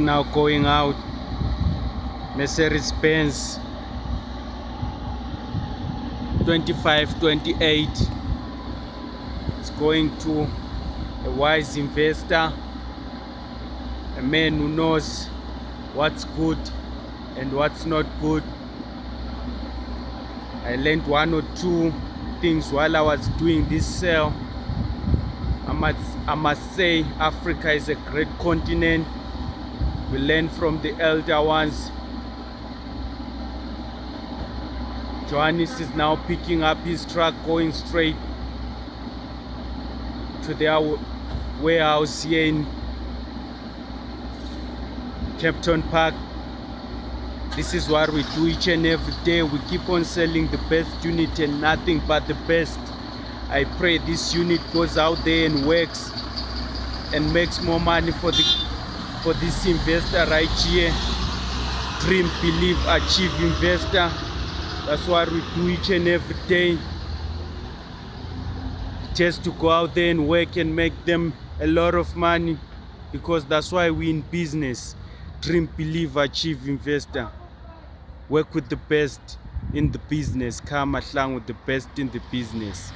now going out. Mercedes Benz 2528. It's going to a wise investor, a man who knows what's good and what's not good. I learned one or two things while I was doing this sale. I must say Africa is a great continent. We learn from the elder ones. Johannes is now picking up his truck, going straight to their warehouse here in Captain Park. This is what we do each and every day. We keep on selling the best unit and nothing but the best. I pray this unit goes out there and works and makes more money for this investor right here. Dream, believe, achieve investor. That's what we do each and every day. Just to go out there and work and make them a lot of money, because that's why we in business. Dream, believe, achieve investor. Work with the best in the business. Come along with the best in the business.